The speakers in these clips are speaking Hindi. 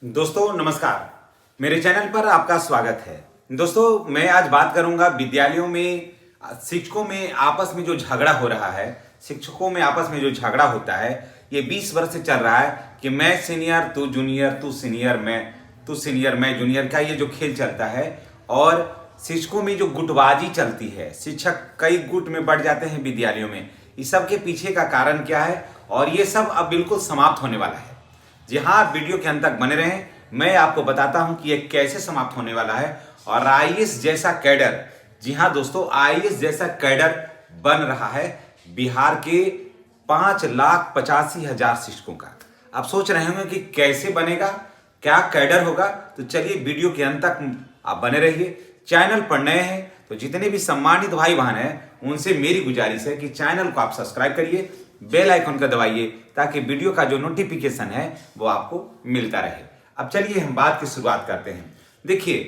दोस्तों नमस्कार, मेरे चैनल पर आपका स्वागत है। दोस्तों मैं आज बात करूंगा विद्यालयों में शिक्षकों में आपस में जो झगड़ा हो रहा है, शिक्षकों में आपस में जो झगड़ा होता है, ये 20 वर्ष से चल रहा है कि मैं सीनियर तू जूनियर, तू सीनियर मैं जूनियर का ये जो खेल चलता है। और शिक्षकों में जो गुटबाजी चलती है, शिक्षक कई गुट में बढ़ जाते हैं विद्यालयों में। इस सब के पीछे का कारण क्या है और ये सब अब बिल्कुल समाप्त होने वाला है। जी हाँ, आप वीडियो के अंत तक बने रहें, मैं आपको बताता हूं कि ये कैसे समाप्त होने वाला है। और आईएएस जैसा कैडर, जी हाँ दोस्तों, आईएएस जैसा कैडर बन रहा है बिहार के 5,85,000 शिक्षकों का। आप सोच रहे होंगे कि कैसे बनेगा, क्या कैडर होगा, तो चलिए वीडियो के अंत तक आप बने रहिए। चैनल पर नए हैं तो जितने भी सम्मानित भाई बहन हैं उनसे मेरी गुजारिश है कि चैनल को आप सब्सक्राइब करिए, बेल आइकन का दबाइए ताकि वीडियो का जो नोटिफिकेशन है वो आपको मिलता रहे। अब चलिए हम बात की शुरुआत करते हैं। देखिए,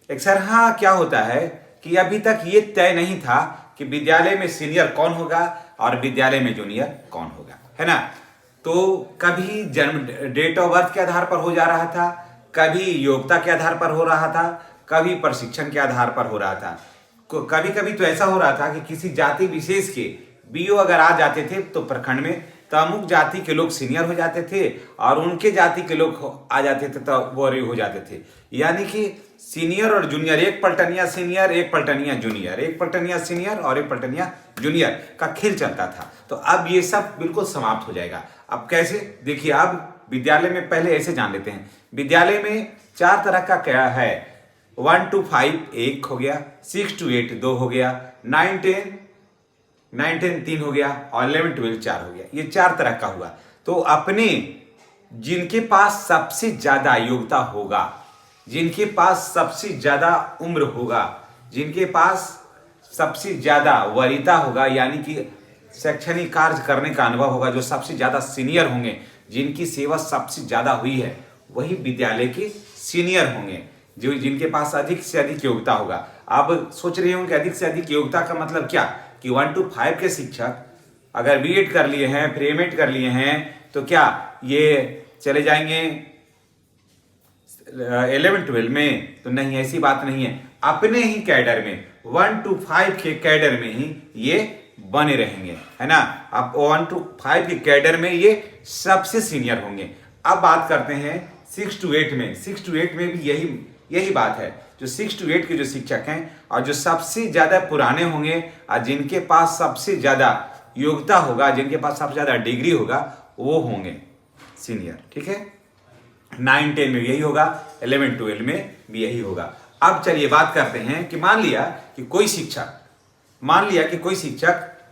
अक्सर हाँ क्या होता है कि अभी तक ये तय नहीं था कि विद्यालय में सीनियर कौन होगा और विद्यालय में जूनियर कौन होगा, है ना। तो कभी जन्म डेट ऑफ बर्थ के आधार पर हो जा रहा था, कभी योग्यता के आधार पर हो रहा था, कभी प्रशिक्षण के आधार पर हो रहा था। कभी कभी तो ऐसा हो रहा था कि किसी जाति विशेष के बीओ अगर आ जाते थे तो प्रखंड में, तो अमुक जाति के लोग सीनियर हो जाते थे और उनके जाति के लोग आ जाते थे तो वो हो जाते थे। यानी कि सीनियर और जूनियर, एक पलटनिया सीनियर, एक पलटनिया जूनियर, एक पलटनिया सीनियर और एक पलटनिया जूनियर का खेल चलता था। तो अब ये सब बिल्कुल समाप्त हो जाएगा। अब कैसे, देखिए, अब विद्यालय में पहले ऐसे जान लेते हैं। विद्यालय में 4 तरह का क्या है, 1 to 5 1 हो गया, 6 to 8 2 हो गया, 9 10 3 हो गया और 11 12 4 हो गया। ये 4 तरह का हुआ। तो अपने जिनके पास सबसे ज्यादा योग्यता होगा, जिनके पास सबसे ज्यादा उम्र होगा, जिनके पास सबसे ज्यादा वरीयता होगा, यानी कि शैक्षणिक कार्य करने का अनुभव होगा, जो सबसे ज्यादा सीनियर होंगे, जिनकी सेवा सबसे ज्यादा हुई है, वही विद्यालय के सीनियर होंगे, जो जिनके पास अधिक से अधिक योग्यता होगा। आप सोच रहे होंगे अधिक से अधिक योग्यता का मतलब क्या, कि 1 to 5 के शिक्षक अगर बीएड कर लिए हैं, फिर एमएड कर लिए हैं, तो क्या ये चले जाएंगे 11 12 में? तो नहीं, ऐसी बात नहीं है। अपने ही कैडर में 1 to 5 के कैडर में ही ये बने रहेंगे, है ना। अब 1 to 5 के कैडर में ये सबसे सीनियर होंगे। अब बात करते हैं 6 to 8 में। 6 to 8 में भी यही बात है। जो 6 to 8 के जो शिक्षक हैं और जो सबसे ज्यादा पुराने होंगे और जिनके पास सबसे ज्यादा योग्यता होगा, जिनके पास सबसे ज्यादा डिग्री होगा, वो होंगे सीनियर, ठीक है। 9 10 में यही होगा, 11 12 में भी यही होगा। अब चलिए बात करते हैं कि मान लिया कि कोई शिक्षक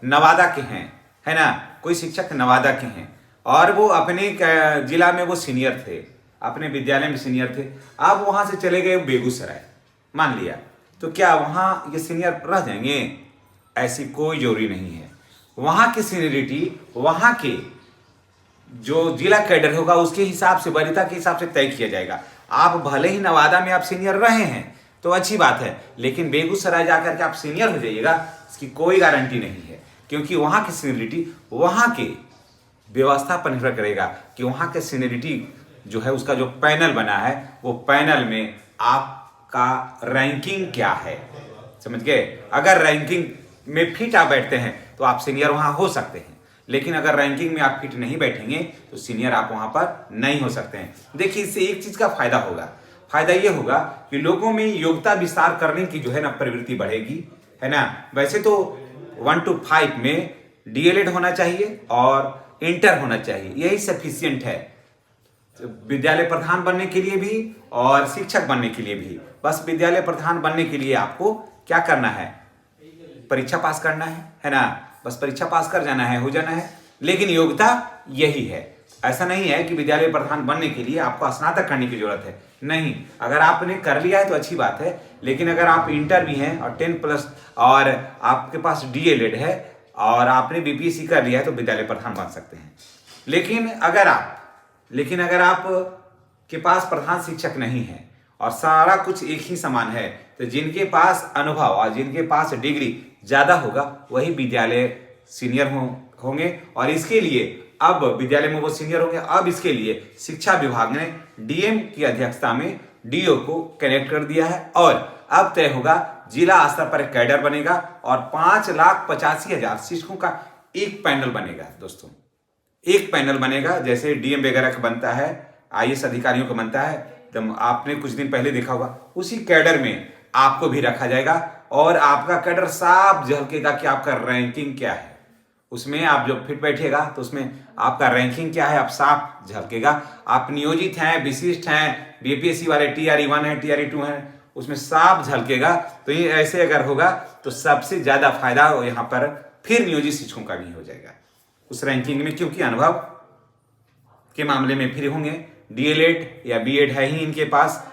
नवादा के हैं, है ना, कोई शिक्षक नवादा के हैं और वो अपने जिला में वो सीनियर थे, अपने विद्यालय में सीनियर थे। अब वहां से चले गए बेगूसराय, मान लिया, तो क्या वहां ये सीनियर रह जाएंगे? ऐसी कोई जरूरी नहीं है। वहां की सीनियरिटी वहां के जो जिला कैडर होगा उसके हिसाब से, वरीयता के हिसाब से तय किया जाएगा। आप भले ही नवादा में आप सीनियर रहे हैं तो अच्छी बात है, लेकिन बेगूसराय जाकर के आप सीनियर हो जाइएगा, इसकी कोई गारंटी नहीं है, क्योंकि वहां की सीनियरिटी वहां के व्यवस्था पर निर्भर करेगा कि वहां के सीनियरिटी जो है, उसका जो पैनल बना है, वो पैनल में आपका रैंकिंग क्या है, समझ गए। अगर रैंकिंग में फिट आप बैठते हैं तो आप सीनियर वहां हो सकते हैं, लेकिन अगर रैंकिंग में आप फिट नहीं बैठेंगे तो सीनियर आप वहां पर नहीं हो सकते हैं। देखिए, इससे एक चीज का फायदा होगा, फायदा ये होगा कि लोगों में योग्यता विस्तार करने की जो है ना प्रवृत्ति बढ़ेगी, है ना। वैसे तो 1 to 5 में डीएलएड होना चाहिए और इंटर होना चाहिए, यही सफिशियंट है विद्यालय प्रधान बनने के लिए भी और शिक्षक बनने के लिए भी। बस विद्यालय प्रधान बनने के लिए आपको क्या करना है, परीक्षा पास करना है ना, बस परीक्षा पास कर जाना है, हो जाना है। लेकिन योग्यता यही है। ऐसा नहीं है कि विद्यालय प्रधान बनने के लिए आपको स्नातक करने की जरूरत है, नहीं। अगर आपने कर लिया है तो अच्छी बात है, लेकिन अगर आप इंटर भी हैं और 10+ और आपके पास डीएलएड है और आपने बीपीएससी कर लिया है तो विद्यालय प्रधान बन सकते हैं। लेकिन अगर आप के पास प्रधान शिक्षक नहीं है और सारा कुछ एक ही समान है, तो जिनके पास अनुभव और जिनके पास डिग्री ज्यादा होगा वही विद्यालय सीनियर होंगे। और इसके लिए अब विद्यालय में वो सीनियर होंगे। अब इसके लिए शिक्षा विभाग ने डीएम की अध्यक्षता में डीओ को कनेक्ट कर दिया है और अब तय होगा जिला स्तर पर एक कैडर बनेगा और 5,85,000 शिक्षकों का एक पैनल बनेगा। दोस्तों, एक पैनल बनेगा जैसे डीएम वगैरह का बनता है, आईएएस अधिकारियों का बनता है, तो आपने कुछ दिन पहले देखा होगा, उसी कैडर में आपको भी रखा जाएगा और आपका कैडर साफ झलकेगा कि आपका रैंकिंग क्या है। उसमें आप जब फिट बैठिएगा तो उसमें आपका रैंकिंग क्या है आप साफ झलकेगा। आप नियोजित हैं, विशिष्ट हैं, बीपीएससी वाले टीआरई 1 है, टीआरई 2 है, उसमें साफ झलकेगा। तो ये ऐसे अगर होगा तो सबसे ज्यादा फायदा यहाँ पर फिर नियोजित शिक्षकों का भी हो जाएगा उस रैंकिंग में, क्योंकि अनुभव के मामले में फिर होंगे, डीएलएड या बीएड है ही इनके पास,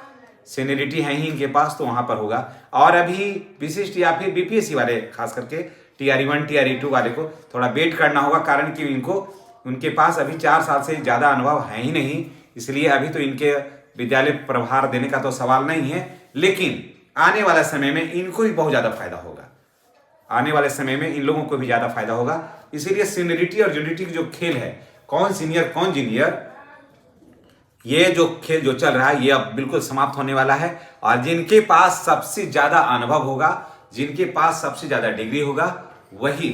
सीनियरिटी है ही इनके पास, तो वहां पर होगा। और अभी विशिष्ट या फिर बीपीएससी वाले खास करके टीआरई 1 टीआरई 2 वाले को थोड़ा वेट करना होगा, कारण कि उनके पास अभी 4 साल से ज्यादा अनुभव है ही नहीं, इसलिए अभी तो इनके विद्यालय प्रभार देने का तो सवाल नहीं है। लेकिन आने वाले समय में इनको भी बहुत ज्यादा फायदा होगा, आने वाले समय में इन लोगों को भी ज्यादा फायदा होगा। इसीलिए सीनियरिटी और जूनियरिटी की जो खेल है, कौन सीनियर कौन जूनियर, ये जो खेल जो चल रहा है ये अब बिल्कुल समाप्त होने वाला है। और जिनके पास सबसे ज्यादा अनुभव होगा, जिनके पास सबसे ज्यादा डिग्री होगा, वही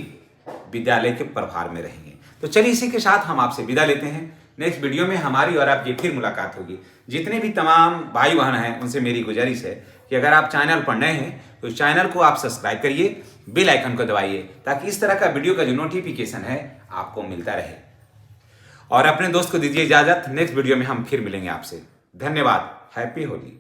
विद्यालय के प्रभार में रहेंगे। तो चलिए इसी के साथ हम आपसे विदा लेते हैं। नेक्स्ट वीडियो में हमारी और आपकी फिर मुलाकात होगी। जितने भी तमाम भाई बहन हैं उनसे मेरी गुजारिश है कि अगर आप चैनल पर नए हैं तो चैनल को आप सब्सक्राइब करिए, बेल आइकन को दबाइए, ताकि इस तरह का वीडियो का जो नोटिफिकेशन है आपको मिलता रहे। और अपने दोस्त को दीजिए इजाजत, नेक्स्ट वीडियो में हम फिर मिलेंगे आपसे। धन्यवाद। हैप्पी होली।